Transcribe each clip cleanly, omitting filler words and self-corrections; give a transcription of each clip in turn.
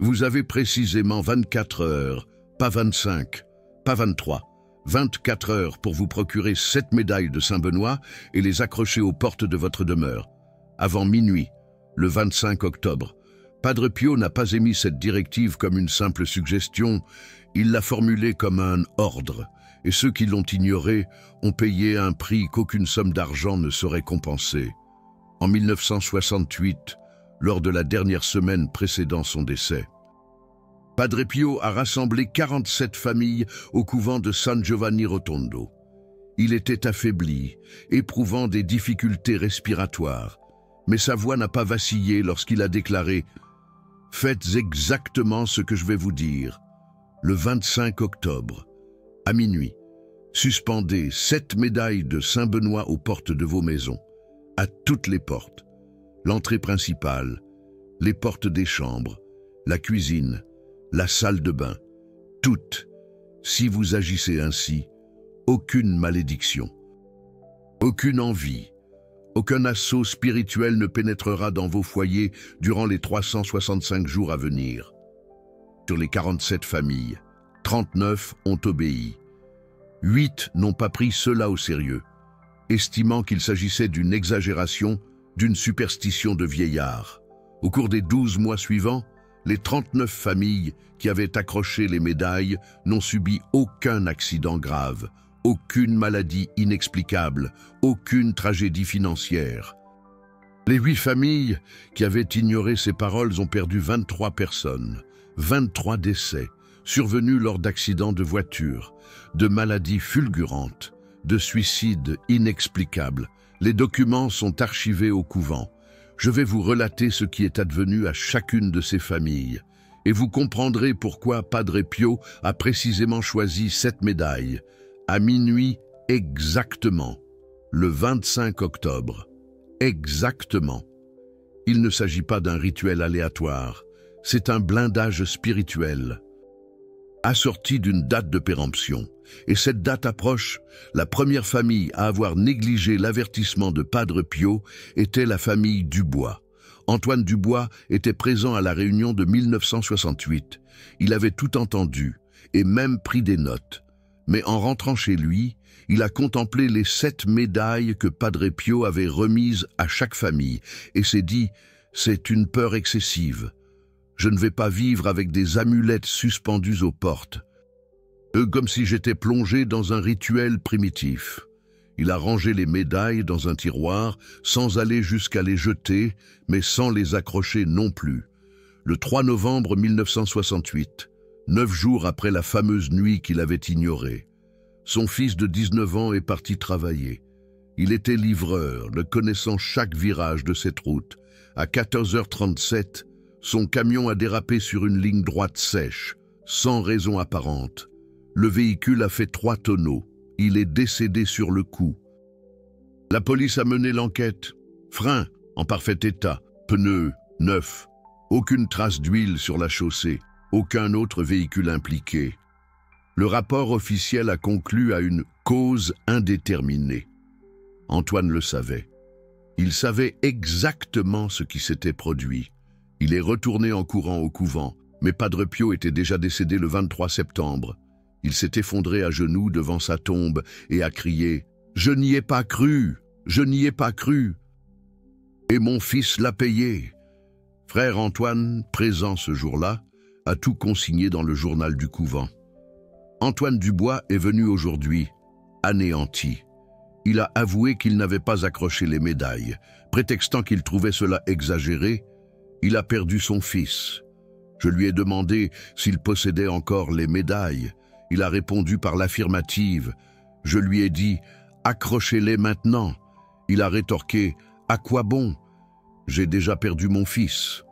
Vous avez précisément 24 heures, pas 25, pas 23, 24 heures pour vous procurer 7 médailles de Saint-Benoît et les accrocher aux portes de votre demeure. Avant minuit, le 25 octobre. Padre Pio n'a pas émis cette directive comme une simple suggestion, il l'a formulée comme un ordre, et ceux qui l'ont ignoré ont payé un prix qu'aucune somme d'argent ne saurait compenser. En 1968, lors de la dernière semaine précédant son décès, Padre Pio a rassemblé 47 familles au couvent de San Giovanni Rotondo. Il était affaibli, éprouvant des difficultés respiratoires, mais sa voix n'a pas vacillé lorsqu'il a déclaré « Faites exactement ce que je vais vous dire. Le 25 octobre, à minuit, suspendez 7 médailles de Saint-Benoît aux portes de vos maisons, à toutes les portes, l'entrée principale, les portes des chambres, la cuisine, la salle de bain, toutes. Si vous agissez ainsi, aucune malédiction, aucune envie, aucun assaut spirituel ne pénétrera dans vos foyers durant les 365 jours à venir. Sur les 47 familles, 39 ont obéi. 8 n'ont pas pris cela au sérieux, estimant qu'il s'agissait d'une exagération, d'une superstition de vieillard. Au cours des 12 mois suivants, les 39 familles qui avaient accroché les médailles n'ont subi aucun accident grave, aucune maladie inexplicable, aucune tragédie financière. Les 8 familles qui avaient ignoré ces paroles ont perdu 23 personnes, 23 décès, survenus lors d'accidents de voiture, de maladies fulgurantes, de suicides inexplicables. Les documents sont archivés au couvent. Je vais vous relater ce qui est advenu à chacune de ces familles, et vous comprendrez pourquoi Padre Pio a précisément choisi cette médaille, à minuit exactement, le 25 octobre. Exactement. Il ne s'agit pas d'un rituel aléatoire, c'est un blindage spirituel, assorti d'une date de péremption. Et cette date approche, la première famille à avoir négligé l'avertissement de Padre Pio était la famille Dubois. Antoine Dubois était présent à la réunion de 1968. Il avait tout entendu et même pris des notes. Mais en rentrant chez lui, il a contemplé les 7 médailles que Padre Pio avait remises à chaque famille et s'est dit « C'est une peur excessive. Je ne vais pas vivre avec des amulettes suspendues aux portes. » Comme si j'étais plongé dans un rituel primitif. Il a rangé les médailles dans un tiroir, sans aller jusqu'à les jeter, mais sans les accrocher non plus. Le 3 novembre 1968, 9 jours après la fameuse nuit qu'il avait ignorée, son fils de 19 ans est parti travailler. Il était livreur, ne connaissant chaque virage de cette route. À 14h37, son camion a dérapé sur une ligne droite sèche, sans raison apparente. Le véhicule a fait 3 tonneaux. Il est décédé sur le coup. La police a mené l'enquête. Frein en parfait état, pneus neufs, aucune trace d'huile sur la chaussée, aucun autre véhicule impliqué. Le rapport officiel a conclu à une cause indéterminée. Antoine le savait. Il savait exactement ce qui s'était produit. Il est retourné en courant au couvent, mais Padre Pio était déjà décédé le 23 septembre. Il s'est effondré à genoux devant sa tombe et a crié « Je n'y ai pas cru, je n'y ai pas cru. Et mon fils l'a payé. » Frère Antoine, présent ce jour-là, a tout consigné dans le journal du couvent. Antoine Dubois est venu aujourd'hui, anéanti. Il a avoué qu'il n'avait pas accroché les médailles, prétextant qu'il trouvait cela exagéré. Il a perdu son fils. Je lui ai demandé s'il possédait encore les médailles. Il a répondu par l'affirmative. Je lui ai dit « Accrochez-les maintenant ». Il a rétorqué « À quoi bon? J'ai déjà perdu mon fils ».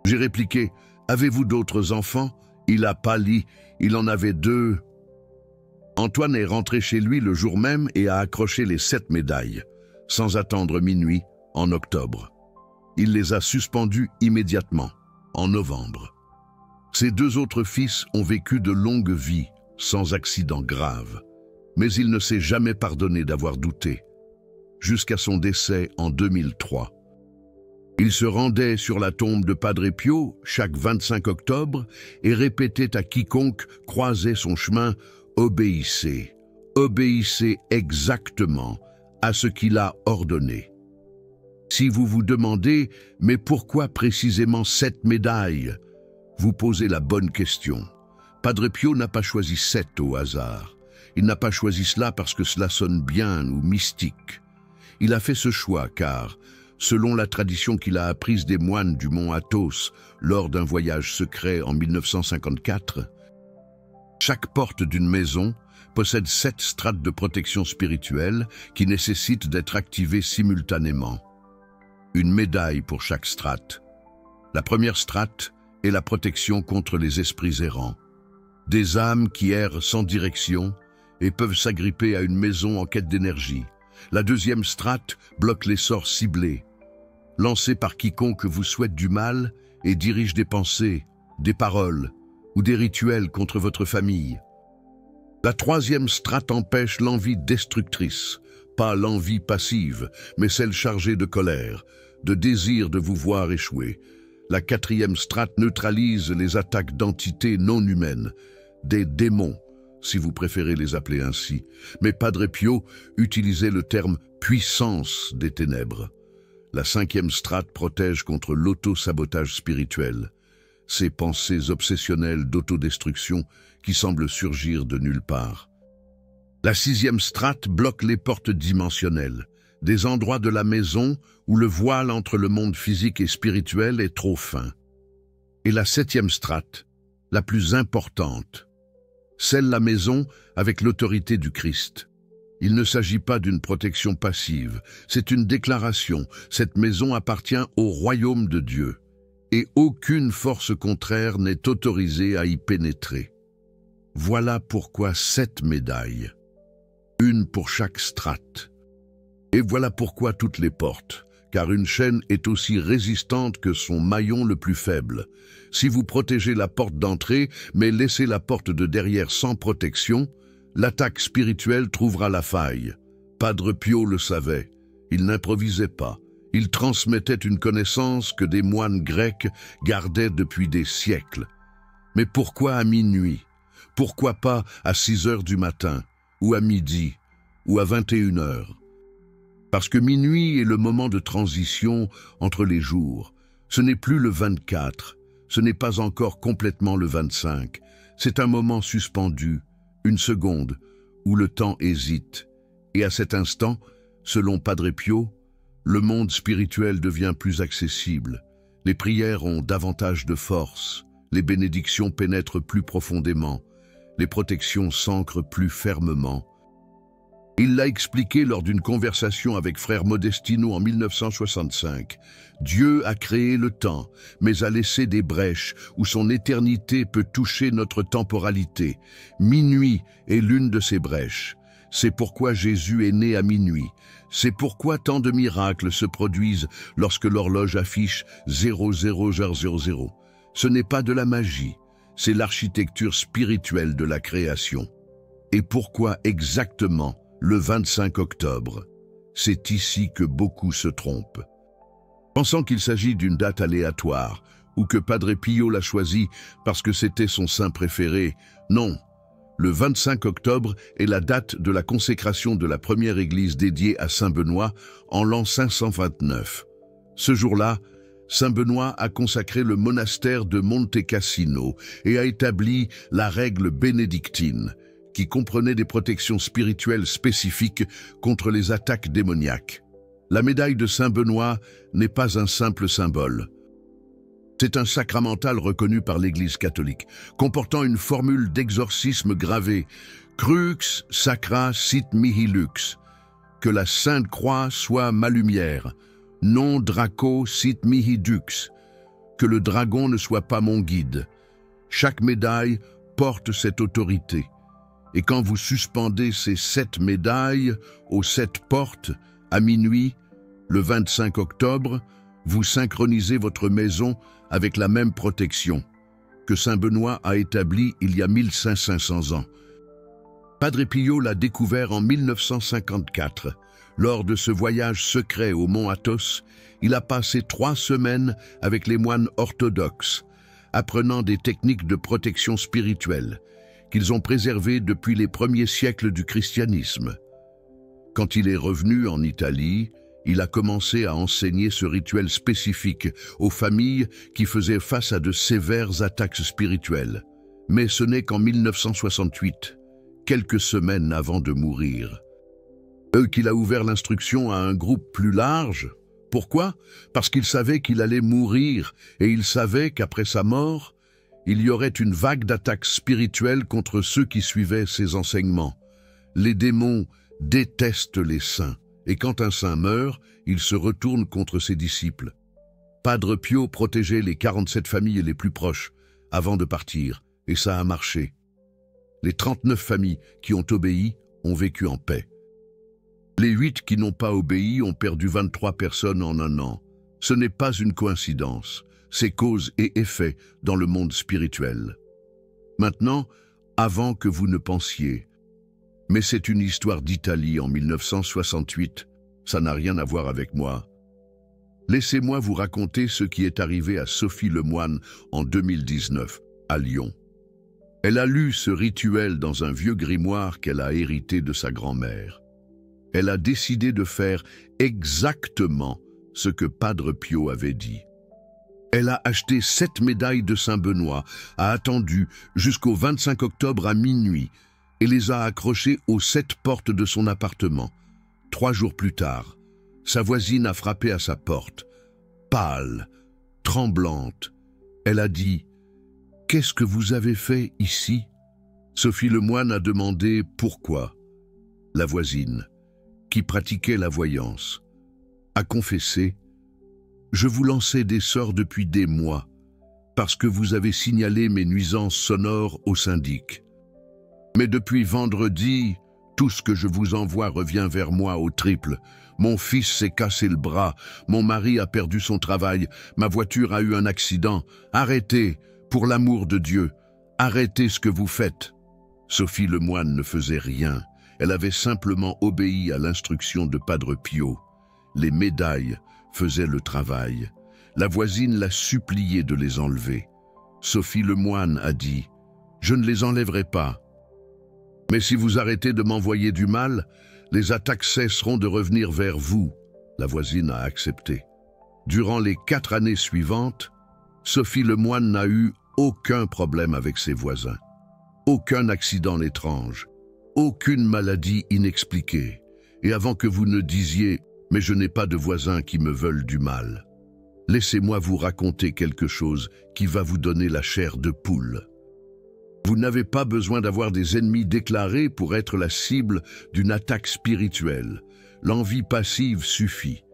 J'ai répliqué « Avez-vous d'autres enfants ?» Il a pâli, il en avait 2. Antoine est rentré chez lui le jour même et a accroché les 7 médailles, sans attendre minuit, en octobre. Il les a suspendues immédiatement, en novembre. Ses 2 autres fils ont vécu de longues vies, sans accident grave. Mais il ne s'est jamais pardonné d'avoir douté, jusqu'à son décès en 2003. Il se rendait sur la tombe de Padre Pio chaque 25 octobre et répétait à quiconque croisait son chemin « Obéissez, obéissez exactement à ce qu'il a ordonné ». Si vous vous demandez « Mais pourquoi précisément cette médaille ?» vous posez la bonne question. Padre Pio n'a pas choisi 7 au hasard. Il n'a pas choisi cela parce que cela sonne bien ou mystique. Il a fait ce choix car, selon la tradition qu'il a apprise des moines du mont Athos lors d'un voyage secret en 1954, chaque porte d'une maison possède 7 strates de protection spirituelle qui nécessitent d'être activées simultanément. Une médaille pour chaque strate. La première strate est la protection contre les esprits errants. Des âmes qui errent sans direction et peuvent s'agripper à une maison en quête d'énergie. La deuxième strate bloque les sorts ciblés, lancés par quiconque vous souhaite du mal et dirige des pensées, des paroles ou des rituels contre votre famille. La troisième strate empêche l'envie destructrice, pas l'envie passive, mais celle chargée de colère, de désir de vous voir échouer. La quatrième strate neutralise les attaques d'entités non humaines, des démons, si vous préférez les appeler ainsi. Mais Padre Pio utilisait le terme « puissance des ténèbres ». La cinquième strate protège contre l'auto-sabotage spirituel, ces pensées obsessionnelles d'autodestruction qui semblent surgir de nulle part. La sixième strate bloque les portes dimensionnelles, des endroits de la maison où le voile entre le monde physique et spirituel est trop fin. Et la septième strate, la plus importante, scelle la maison avec l'autorité du Christ. Il ne s'agit pas d'une protection passive, c'est une déclaration. Cette maison appartient au royaume de Dieu, et aucune force contraire n'est autorisée à y pénétrer. Voilà pourquoi 7 médailles, une pour chaque strate. Et voilà pourquoi toutes les portes, car une chaîne est aussi résistante que son maillon le plus faible. Si vous protégez la porte d'entrée, mais laissez la porte de derrière sans protection, l'attaque spirituelle trouvera la faille. Padre Pio le savait. Il n'improvisait pas. Il transmettait une connaissance que des moines grecs gardaient depuis des siècles. Mais pourquoi à minuit? Pourquoi pas à 6 heures du matin, ou à midi, ou à 21 heures? Parce que minuit est le moment de transition entre les jours. Ce n'est plus le 24, ce n'est pas encore complètement le 25. C'est un moment suspendu, une seconde, où le temps hésite. Et à cet instant, selon Padre Pio, le monde spirituel devient plus accessible. Les prières ont davantage de force, les bénédictions pénètrent plus profondément, les protections s'ancrent plus fermement. Il l'a expliqué lors d'une conversation avec frère Modestino en 1965. Dieu a créé le temps, mais a laissé des brèches où son éternité peut toucher notre temporalité. Minuit est l'une de ces brèches. C'est pourquoi Jésus est né à minuit. C'est pourquoi tant de miracles se produisent lorsque l'horloge affiche 00h00. Ce n'est pas de la magie, c'est l'architecture spirituelle de la création. Et pourquoi exactement le 25 octobre? C'est ici que beaucoup se trompent. Pensant qu'il s'agit d'une date aléatoire, ou que Padre Pio l'a choisi parce que c'était son saint préféré, non. Le 25 octobre est la date de la consécration de la première église dédiée à Saint Benoît en l'an 529. Ce jour-là, Saint Benoît a consacré le monastère de Monte Cassino et a établi la règle bénédictine, qui comprenait des protections spirituelles spécifiques contre les attaques démoniaques. La médaille de Saint Benoît n'est pas un simple symbole. C'est un sacramental reconnu par l'Église catholique, comportant une formule d'exorcisme gravée « Crux sacra sit mihi lux », que la Sainte Croix soit ma lumière, « Non draco sit mihi dux », que le dragon ne soit pas mon guide. Chaque médaille porte cette autorité. Et quand vous suspendez ces 7 médailles aux 7 portes, à minuit, le 25 octobre, vous synchronisez votre maison avec la même protection que Saint Benoît a établie il y a 1500 ans. Padre Pio l'a découvert en 1954, Lors de ce voyage secret au mont Athos, il a passé 3 semaines avec les moines orthodoxes, apprenant des techniques de protection spirituelle qu'ils ont préservées depuis les premiers siècles du christianisme. Quand il est revenu en Italie, il a commencé à enseigner ce rituel spécifique aux familles qui faisaient face à de sévères attaques spirituelles. Mais ce n'est qu'en 1968, quelques semaines avant de mourir, qu'il a ouvert l'instruction à un groupe plus large. Pourquoi? Parce qu'il savait qu'il allait mourir et il savait qu'après sa mort, il y aurait une vague d'attaques spirituelles contre ceux qui suivaient ses enseignements. Les démons détestent les saints et quand un saint meurt, il se retourne contre ses disciples. Padre Pio protégeait les 47 familles les plus proches avant de partir et ça a marché. Les 39 familles qui ont obéi ont vécu en paix. Les 8 qui n'ont pas obéi ont perdu 23 personnes en un an. Ce n'est pas une coïncidence, c'est cause et effet dans le monde spirituel. Maintenant, avant que vous ne pensiez, mais c'est une histoire d'Italie en 1968, ça n'a rien à voir avec moi. Laissez-moi vous raconter ce qui est arrivé à Sophie Lemoine en 2019, à Lyon. Elle a lu ce rituel dans un vieux grimoire qu'elle a hérité de sa grand-mère. Elle a décidé de faire exactement ce que Padre Pio avait dit. Elle a acheté 7 médailles de Saint-Benoît, a attendu jusqu'au 25 octobre à minuit et les a accrochées aux 7 portes de son appartement. 3 jours plus tard, sa voisine a frappé à sa porte. Pâle, tremblante, elle a dit « Qu'est-ce que vous avez fait ici ?» Sophie Lemoine a demandé « Pourquoi ?» La voisine, qui pratiquait la voyance, a confessé « Je vous lançais des sorts depuis des mois, parce que vous avez signalé mes nuisances sonores au syndic. Mais depuis vendredi, tout ce que je vous envoie revient vers moi au triple. Mon fils s'est cassé le bras, mon mari a perdu son travail, ma voiture a eu un accident. Arrêtez, pour l'amour de Dieu, arrêtez ce que vous faites. » Sophie Lemoine ne faisait rien. Elle avait simplement obéi à l'instruction de Padre Pio. Les médailles faisaient le travail. La voisine l'a supplié de les enlever. Sophie Lemoine a dit « Je ne les enlèverai pas. Mais si vous arrêtez de m'envoyer du mal, les attaques cesseront de revenir vers vous. » La voisine a accepté. Durant les 4 années suivantes, Sophie Lemoine n'a eu aucun problème avec ses voisins. Aucun accident étrange. Aucune maladie inexpliquée. Et avant que vous ne disiez « Mais je n'ai pas de voisins qui me veulent du mal », laissez-moi vous raconter quelque chose qui va vous donner la chair de poule. Vous n'avez pas besoin d'avoir des ennemis déclarés pour être la cible d'une attaque spirituelle. L'envie passive suffit.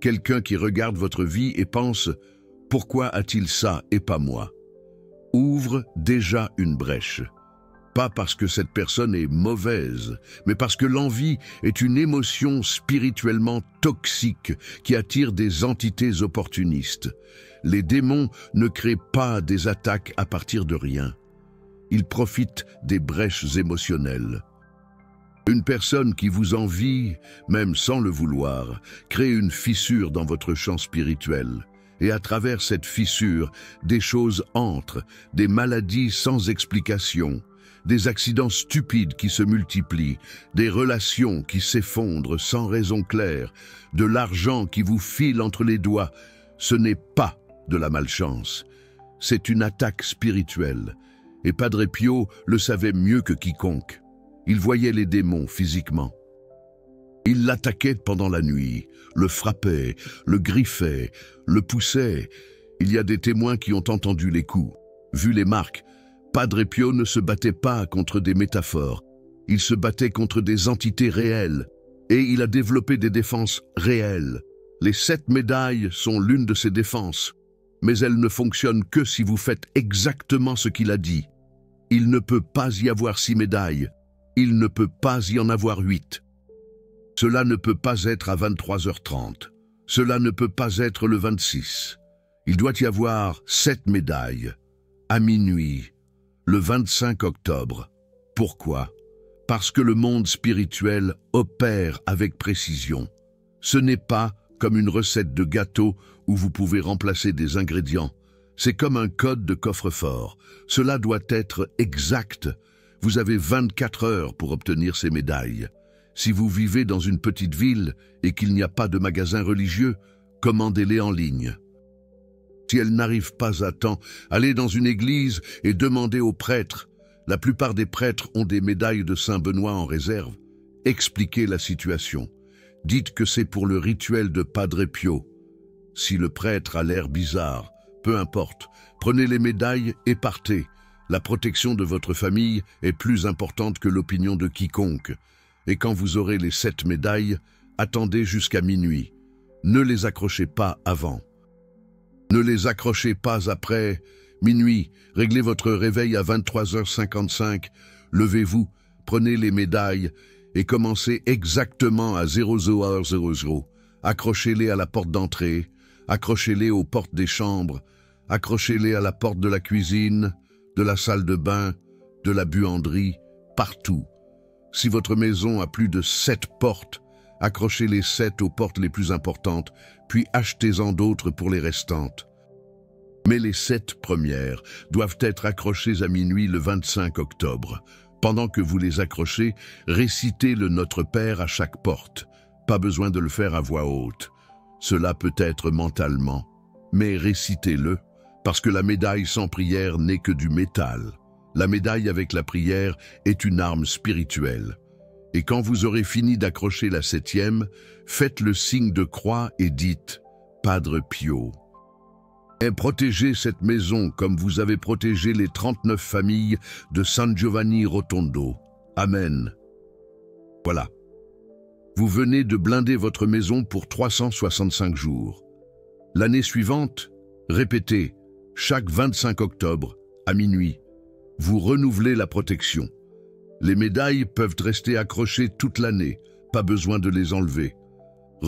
Quelqu'un qui regarde votre vie et pense « Pourquoi a-t-il ça et pas moi ?» ouvre déjà une brèche. Pas parce que cette personne est mauvaise, mais parce que l'envie est une émotion spirituellement toxique qui attire des entités opportunistes. Les démons ne créent pas des attaques à partir de rien. Ils profitent des brèches émotionnelles. Une personne qui vous envie, même sans le vouloir, crée une fissure dans votre champ spirituel. Et à travers cette fissure, des choses entrent, des maladies sans explication, des accidents stupides qui se multiplient, des relations qui s'effondrent sans raison claire, de l'argent qui vous file entre les doigts. Ce n'est pas de la malchance, c'est une attaque spirituelle. Et Padre Pio le savait mieux que quiconque. Il voyait les démons physiquement. Il l'attaquait pendant la nuit, le frappait, le griffait, le poussait. Il y a des témoins qui ont entendu les coups, vu les marques. Padre Pio ne se battait pas contre des métaphores, il se battait contre des entités réelles, et il a développé des défenses réelles. Les 7 médailles sont l'une de ces défenses, mais elles ne fonctionnent que si vous faites exactement ce qu'il a dit. Il ne peut pas y avoir 6 médailles, il ne peut pas y en avoir 8. Cela ne peut pas être à 23h30, cela ne peut pas être le 26. Il doit y avoir 7 médailles, à minuit, le 25 octobre. Pourquoi? Parce que le monde spirituel opère avec précision. Ce n'est pas comme une recette de gâteau où vous pouvez remplacer des ingrédients. C'est comme un code de coffre-fort. Cela doit être exact. Vous avez 24 heures pour obtenir ces médailles. Si vous vivez dans une petite ville et qu'il n'y a pas de magasin religieux, commandez-les en ligne. Si elles n'arrivent pas à temps, allez dans une église et demandez aux prêtres. La plupart des prêtres ont des médailles de Saint-Benoît en réserve. Expliquez la situation. Dites que c'est pour le rituel de Padre Pio. Si le prêtre a l'air bizarre, peu importe, prenez les médailles et partez. La protection de votre famille est plus importante que l'opinion de quiconque. Et quand vous aurez les 7 médailles, attendez jusqu'à minuit. Ne les accrochez pas avant. Ne les accrochez pas après minuit. Réglez votre réveil à 23h55. Levez-vous, prenez les médailles et commencez exactement à 00h00. Accrochez-les à la porte d'entrée, accrochez-les aux portes des chambres, accrochez-les à la porte de la cuisine, de la salle de bain, de la buanderie, partout. Si votre maison a plus de 7 portes, accrochez les 7 aux portes les plus importantes, puis achetez-en d'autres pour les restantes. Mais les 7 premières doivent être accrochées à minuit le 25 octobre. Pendant que vous les accrochez, récitez le Notre Père à chaque porte. Pas besoin de le faire à voix haute. Cela peut être mentalement, mais récitez-le, parce que la médaille sans prière n'est que du métal. La médaille avec la prière est une arme spirituelle. Et quand vous aurez fini d'accrocher la 7e, faites le signe de croix et dites « Padre Pio ». Et protégez cette maison comme vous avez protégé les 39 familles de San Giovanni Rotondo. Amen. Voilà. Vous venez de blinder votre maison pour 365 jours. L'année suivante, répétez, chaque 25 octobre, à minuit. Vous renouvelez la protection. Les médailles peuvent rester accrochées toute l'année, pas besoin de les enlever.